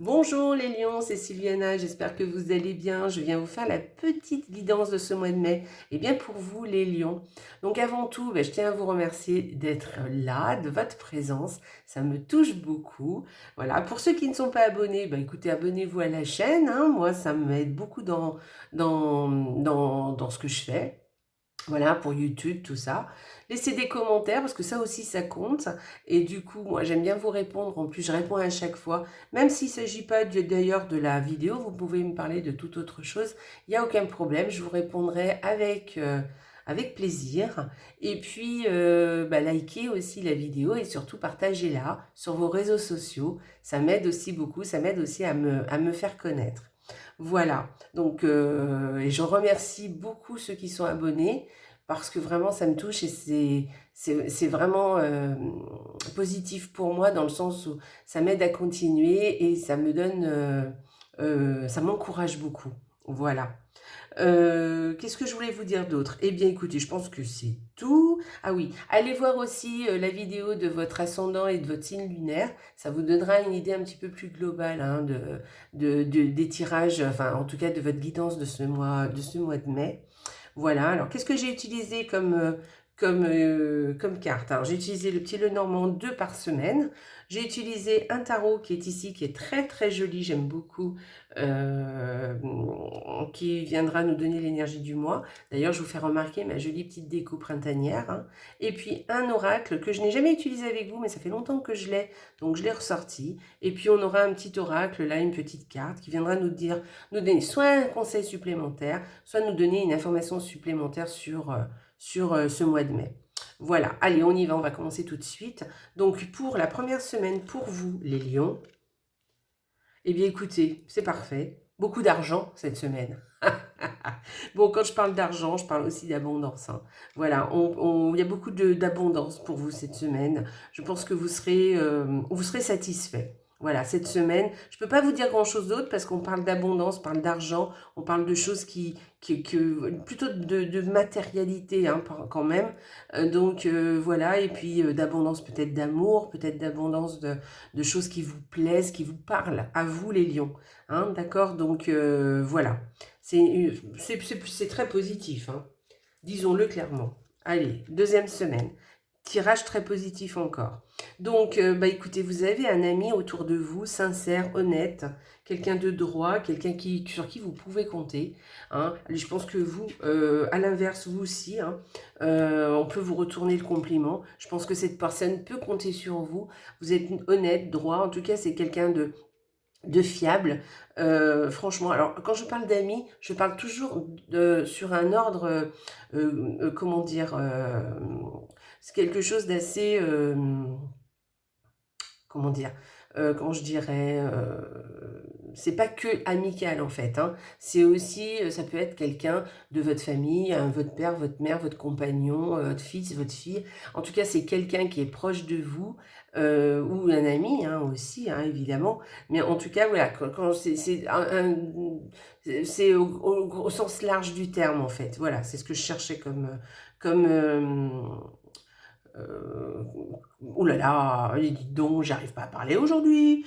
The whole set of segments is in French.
Bonjour les lions, c'est Sylviana, j'espère que vous allez bien. Je viens vous faire la petite guidance de ce mois de mai. Et bien pour vous les lions. Donc avant tout, je tiens à vous remercier d'être là, de votre présence. Ça me touche beaucoup. Voilà, pour ceux qui ne sont pas abonnés, écoutez, abonnez-vous à la chaîne, hein. Moi, ça m'aide beaucoup dans ce que je fais. Voilà, pour YouTube, tout ça. Laissez des commentaires parce que ça aussi, ça compte. Et du coup, moi, j'aime bien vous répondre. En plus, je réponds à chaque fois. Même s'il ne s'agit pas d'ailleurs de la vidéo, vous pouvez me parler de toute autre chose. Il n'y a aucun problème. Je vous répondrai avec plaisir. Et puis, likez aussi la vidéo et surtout partagez-la sur vos réseaux sociaux. Ça m'aide aussi beaucoup. Ça m'aide aussi à me faire connaître. Voilà, donc et je remercie beaucoup ceux qui sont abonnés parce que vraiment ça me touche et c'est vraiment positif pour moi dans le sens où ça m'aide à continuer et ça me donne, ça m'encourage beaucoup. Voilà. Qu'est-ce que je voulais vous dire d'autre? Eh bien, écoutez, je pense que c'est tout. Ah oui, allez voir aussi la vidéo de votre ascendant et de votre signe lunaire. Ça vous donnera une idée un petit peu plus globale hein, des tirages, enfin, en tout cas, de votre guidance de ce mois de mai. Voilà, alors qu'est-ce que j'ai utilisé comme carte? Alors j'ai utilisé le petit Lenormand 2 par semaine. J'ai utilisé un tarot qui est ici, qui est très très joli, j'aime beaucoup, euh, qui viendra nous donner l'énergie du mois. D'ailleurs, je vous fais remarquer ma jolie petite déco printanière, hein. Et puis un oracle que je n'ai jamais utilisé avec vous, mais ça fait longtemps que je l'ai, donc je l'ai ressorti. Et puis on aura un petit oracle, là, une petite carte qui viendra nous donner soit un conseil supplémentaire, soit nous donner une information supplémentaire sur ce mois de mai. Voilà, allez, on y va, on va commencer tout de suite. Donc, pour la première semaine, pour vous, les lions, eh bien, écoutez, c'est parfait. Beaucoup d'argent cette semaine. Bon, quand je parle d'argent, je parle aussi d'abondance, hein. Voilà, il y a beaucoup d'abondance pour vous cette semaine. Je pense que vous serez satisfait. Voilà, cette semaine, je ne peux pas vous dire grand-chose d'autre parce qu'on parle d'abondance, on parle d'argent, on parle de choses plutôt de matérialité hein, quand même. Voilà, et puis d'abondance peut-être d'amour, peut-être d'abondance de choses qui vous plaisent, qui vous parlent, à vous les lions. Hein, d'accord, donc voilà. C'est très positif, hein. Disons-le clairement. Allez, deuxième semaine. Tirage très positif encore. Donc, écoutez, vous avez un ami autour de vous, sincère, honnête, quelqu'un de droit, quelqu'un sur qui vous pouvez compter. Hein. Je pense que vous, à l'inverse, vous aussi, hein, on peut vous retourner le compliment. Je pense que cette personne peut compter sur vous. Vous êtes honnête, droit. En tout cas, c'est quelqu'un de fiable. Franchement, alors quand je parle d'amis, je parle toujours sur un ordre, comment dire, c'est quelque chose d'assez, comment dire, quand je dirais, c'est pas que amical en fait, hein. C'est aussi, ça peut être quelqu'un de votre famille, hein, votre père, votre mère, votre compagnon, votre fils, votre fille. En tout cas, c'est quelqu'un qui est proche de vous, ou un ami hein, aussi, hein, évidemment. Mais en tout cas, voilà, quand c'est au sens large du terme en fait. Voilà, c'est ce que je cherchais comme euh, oh là là, dites donc, j'arrive pas à parler aujourd'hui.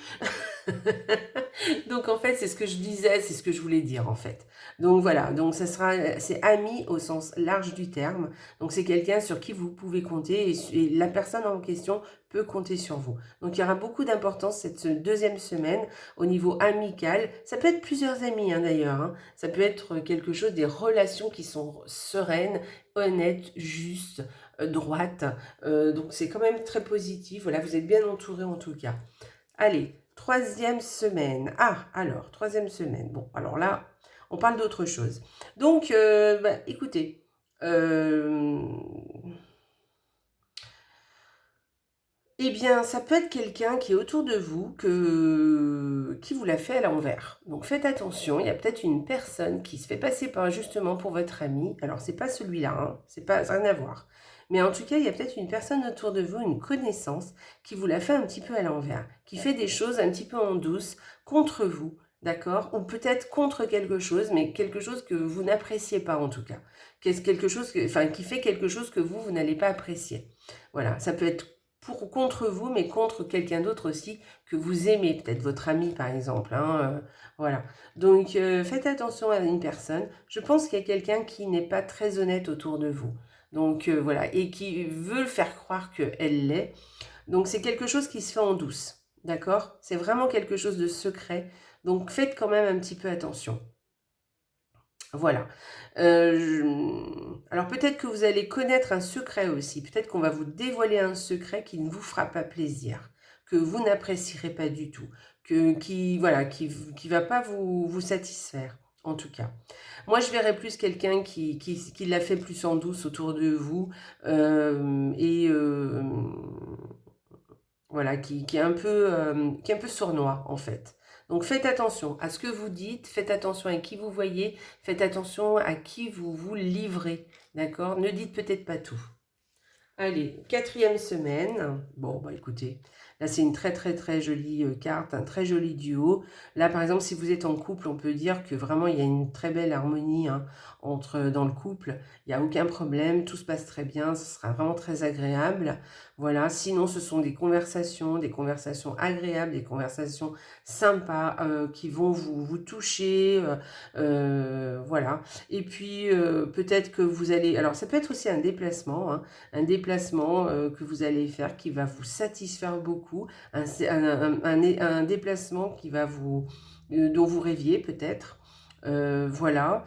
Donc en fait, c'est ce que je disais, c'est ce que je voulais dire en fait. Donc voilà, donc c'est ami au sens large du terme. Donc c'est quelqu'un sur qui vous pouvez compter et la personne en question peut compter sur vous. Donc il y aura beaucoup d'importance cette deuxième semaine au niveau amical. Ça peut être plusieurs amis hein, d'ailleurs. Hein. Ça peut être quelque chose, des relations qui sont sereines, honnêtes, justes, droites. Donc c'est quand même très positif. Voilà, vous êtes bien entouré en tout cas. Allez, troisième semaine. Ah, alors, troisième semaine. Bon, alors là, on parle d'autre chose. Donc, écoutez, eh bien, ça peut être quelqu'un qui est autour de vous, qui vous l'a fait à l'envers. Donc, faites attention, il y a peut-être une personne qui se fait passer justement pour votre ami. Alors, c'est pas celui-là, hein, c'est pas rien à voir. Mais en tout cas, il y a peut-être une personne autour de vous, une connaissance, qui vous l'a fait un petit peu à l'envers, qui fait des choses un petit peu en douce contre vous, d'accord? Ou peut-être contre quelque chose, mais quelque chose que vous n'appréciez pas en tout cas. Quelque chose qui fait quelque chose que vous n'allez pas apprécier. Voilà, ça peut être contre vous, mais contre quelqu'un d'autre aussi que vous aimez, peut-être votre ami par exemple, hein, voilà. Donc faites attention à une personne. Je pense qu'il y a quelqu'un qui n'est pas très honnête autour de vous. Donc voilà, et qui veut faire croire qu'elle l'est. Donc c'est quelque chose qui se fait en douce, d'accord? C'est vraiment quelque chose de secret. Donc faites quand même un petit peu attention. Voilà. Alors peut-être que vous allez connaître un secret aussi. Peut-être qu'on va vous dévoiler un secret qui ne vous fera pas plaisir, que vous n'apprécierez pas du tout, voilà, qui va pas vous satisfaire, en tout cas. Moi, je verrais plus quelqu'un qui l'a fait plus en douce autour de vous et voilà, qui est un peu sournois en fait. Donc faites attention à ce que vous dites, faites attention à qui vous voyez, faites attention à qui vous vous livrez, d'accord? Ne dites peut-être pas tout. Allez, 4e semaine. Bon, bah écoutez, là c'est une très très très jolie carte, un très joli duo. Là par exemple, si vous êtes en couple, on peut dire que vraiment il y a une très belle harmonie hein, dans le couple. Il n'y a aucun problème, tout se passe très bien, ce sera vraiment très agréable. Voilà, sinon ce sont des conversations agréables, des conversations sympas qui vont vous toucher. Voilà, et puis peut-être que vous allez... Alors ça peut être aussi un déplacement, hein, un déplacement que vous allez faire qui va vous satisfaire beaucoup, un déplacement qui va dont vous rêviez peut-être. Voilà.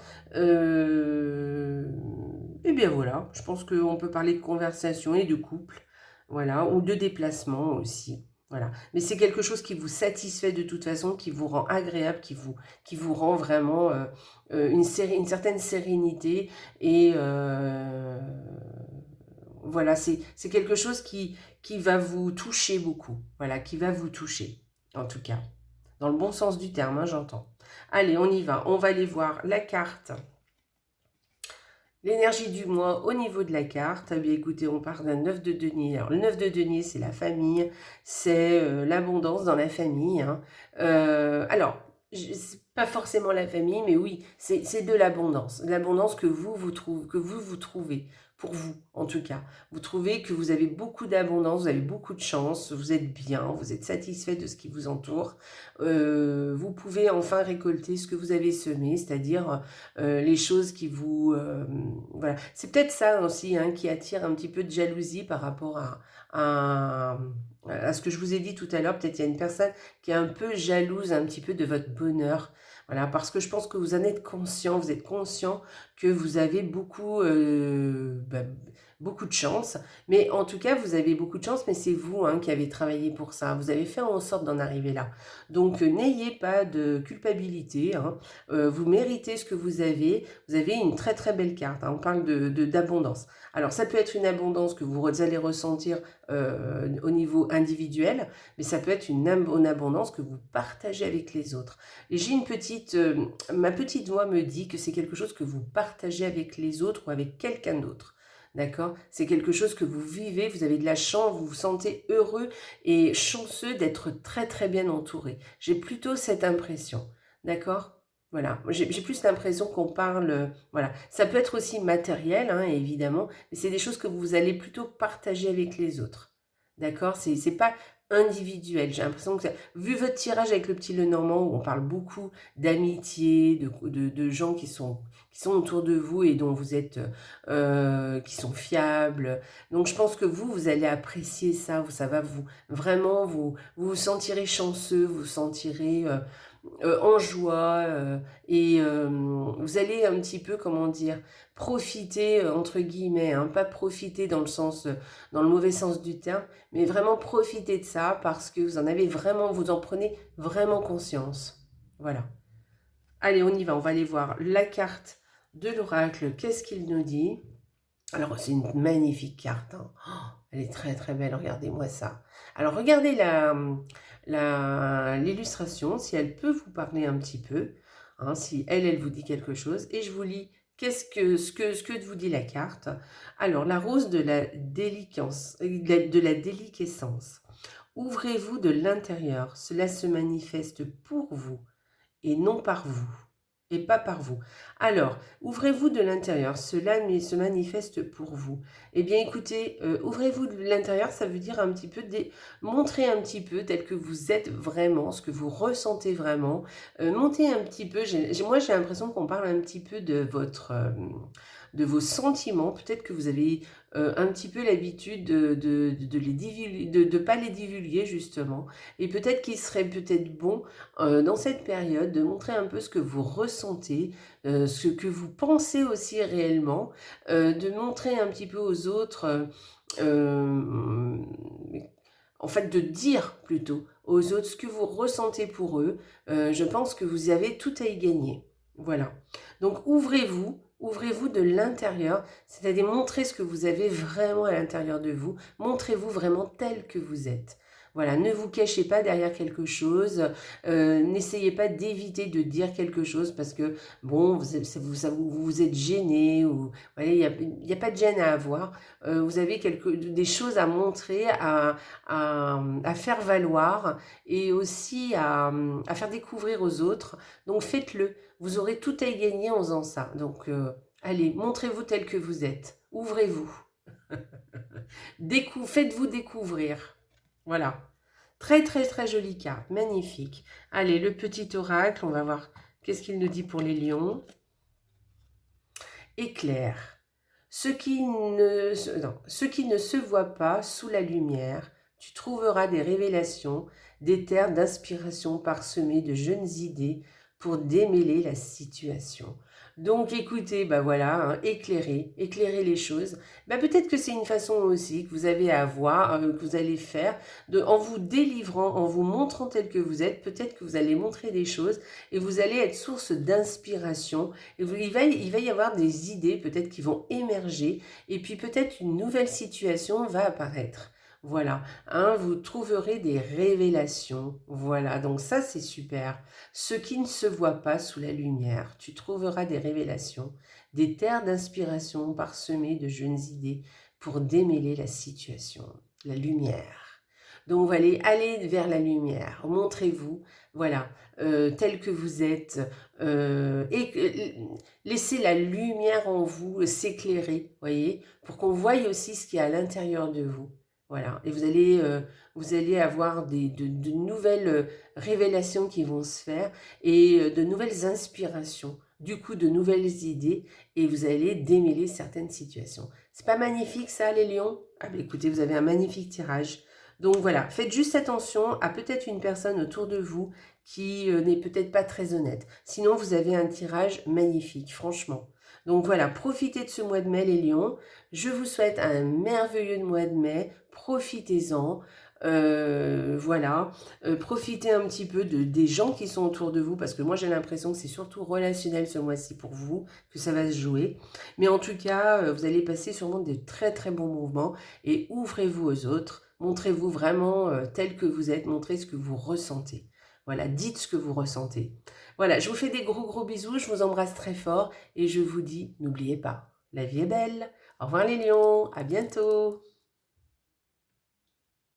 Et bien voilà, je pense qu'on peut parler de conversation et de couple, voilà, ou de déplacement aussi. Voilà. Mais c'est quelque chose qui vous satisfait de toute façon, qui vous rend agréable, qui vous rend vraiment une certaine sérénité et voilà, c'est quelque chose qui va vous toucher beaucoup. Voilà, qui va vous toucher, en tout cas. Dans le bon sens du terme, hein, j'entends. Allez, on y va. On va aller voir la carte. L'énergie du mois au niveau de la carte. Eh bien, écoutez, on part d'un 9 de denier. Alors, le 9 de denier, c'est la famille. C'est l'abondance dans la famille. Hein. Alors, c'est pas forcément la famille, mais oui, c'est de l'abondance. L'abondance que vous trouvez, pour vous en tout cas. Vous trouvez que vous avez beaucoup d'abondance, vous avez beaucoup de chance, vous êtes bien, vous êtes satisfait de ce qui vous entoure. Vous pouvez enfin récolter ce que vous avez semé, c'est-à-dire les choses qui vous... voilà. C'est peut-être ça aussi hein, qui attire un petit peu de jalousie par rapport à ce que je vous ai dit tout à l'heure. Peut-être il y a une personne qui est un peu jalouse un petit peu de votre bonheur. Voilà, parce que je pense que vous en êtes conscient, vous êtes conscient que vous avez beaucoup de chance. Mais en tout cas, vous avez beaucoup de chance, mais c'est vous hein, qui avez travaillé pour ça. Vous avez fait en sorte d'en arriver là. Donc, n'ayez pas de culpabilité. Hein. Vous méritez ce que vous avez. Vous avez une très très belle carte. Hein. On parle d'abondance. Alors, ça peut être une abondance que vous allez ressentir au niveau individuel, mais ça peut être une abondance que vous partagez avec les autres. Et j'ai ma petite voix me dit que c'est quelque chose que vous partagez avec les autres ou avec quelqu'un d'autre. D'accord? C'est quelque chose que vous vivez, vous avez de la chance, vous vous sentez heureux et chanceux d'être très très bien entouré. J'ai plutôt cette impression. D'accord? Voilà, j'ai plus l'impression qu'on parle, voilà. Ça peut être aussi matériel, hein, évidemment, mais c'est des choses que vous allez plutôt partager avec les autres. D'accord? C'est pas individuel. J'ai l'impression que, vu votre tirage avec le petit Lenormand, où on parle beaucoup d'amitié, de gens qui sont autour de vous et dont vous êtes, qui sont fiables. Donc je pense que vous allez apprécier ça, ça va vraiment, vous sentirez chanceux, vous sentirez en joie et vous allez un petit peu, comment dire, profiter entre guillemets, hein, pas profiter dans dans le mauvais sens du terme, mais vraiment profiter de ça parce que vous en prenez vraiment conscience. Voilà. Allez, on y va, on va aller voir la carte de l'oracle. Qu'est-ce qu'il nous dit? Alors, c'est une magnifique carte. Hein. Oh, elle est très très belle, regardez-moi ça. Alors, regardez l'illustration, si elle peut vous parler un petit peu, hein, si elle vous dit quelque chose. Et je vous lis ce que vous dit la carte. Alors, la rose de la déliquescence. Ouvrez-vous de l'intérieur, cela se manifeste pour vous et non par vous. et pas par vous. Alors, ouvrez-vous de l'intérieur, cela se manifeste pour vous. Eh bien, écoutez, ouvrez-vous de l'intérieur, ça veut dire un petit peu, montrer un petit peu tel que vous êtes vraiment, ce que vous ressentez vraiment. Montez un petit peu, moi j'ai l'impression qu'on parle un petit peu de de vos sentiments. Peut-être que vous avez un petit peu l'habitude de pas les divulguer justement. Et peut-être qu'il serait peut-être bon dans cette période de montrer un peu ce que vous ressentez, ce que vous pensez aussi réellement, de montrer un petit peu aux autres, euh, en fait de dire plutôt aux autres ce que vous ressentez pour eux. Je pense que vous avez tout à y gagner. Voilà. Donc ouvrez-vous de l'intérieur, c'est-à-dire montrez ce que vous avez vraiment à l'intérieur de vous. Montrez-vous vraiment tel que vous êtes. Voilà, ne vous cachez pas derrière quelque chose, n'essayez pas d'éviter de dire quelque chose parce que, bon, vous êtes gêné, ou voilà, il n'y a pas de gêne à avoir. Vous avez des choses à montrer, à faire valoir et aussi à faire découvrir aux autres. Donc faites-le, vous aurez tout à y gagner en faisant ça. Donc allez, montrez-vous tel que vous êtes, ouvrez-vous, faites-vous découvrir. Voilà. Très très très jolie carte, magnifique. Allez, le petit oracle, on va voir qu'est-ce qu'il nous dit pour les lions. Éclair. Ce qui ne se voit pas sous la lumière, tu trouveras des révélations, des terres d'inspiration parsemées de jeunes idées pour démêler la situation. Donc écoutez, bah voilà, hein, éclairer les choses. Bah, peut-être que c'est une façon aussi que vous avez à avoir, que vous allez faire, en vous délivrant, en vous montrant tel que vous êtes, peut-être que vous allez montrer des choses et vous allez être source d'inspiration. Et il va y avoir des idées peut-être qui vont émerger et puis peut-être une nouvelle situation va apparaître. Voilà, hein, vous trouverez des révélations. Voilà, donc ça c'est super. Ce qui ne se voit pas sous la lumière, tu trouveras des révélations, des terres d'inspiration parsemées de jeunes idées pour démêler la situation, la lumière. Donc vous allez aller vers la lumière, montrez-vous, voilà, tel que vous êtes, et laissez la lumière en vous s'éclairer, voyez, pour qu'on voie aussi ce qu'il y a à l'intérieur de vous. Voilà, et vous allez avoir de nouvelles révélations qui vont se faire et de nouvelles inspirations, du coup de nouvelles idées, et vous allez démêler certaines situations. C'est pas magnifique ça les lions? Ah ben écoutez, vous avez un magnifique tirage. Donc voilà, faites juste attention à peut-être une personne autour de vous qui n'est peut-être pas très honnête. Sinon, vous avez un tirage magnifique, franchement. Donc voilà, profitez de ce mois de mai les lions. Je vous souhaite un merveilleux mois de mai. Profitez-en. Voilà, profitez un petit peu des gens qui sont autour de vous, parce que moi j'ai l'impression que c'est surtout relationnel ce mois-ci pour vous, que ça va se jouer. Mais en tout cas, vous allez passer sûrement des très très bons mouvements et ouvrez-vous aux autres. Montrez-vous vraiment tel que vous êtes, montrez ce que vous ressentez. Voilà, dites ce que vous ressentez. Voilà, je vous fais des gros gros bisous, je vous embrasse très fort et je vous dis, n'oubliez pas, la vie est belle. Au revoir les lions, à bientôt.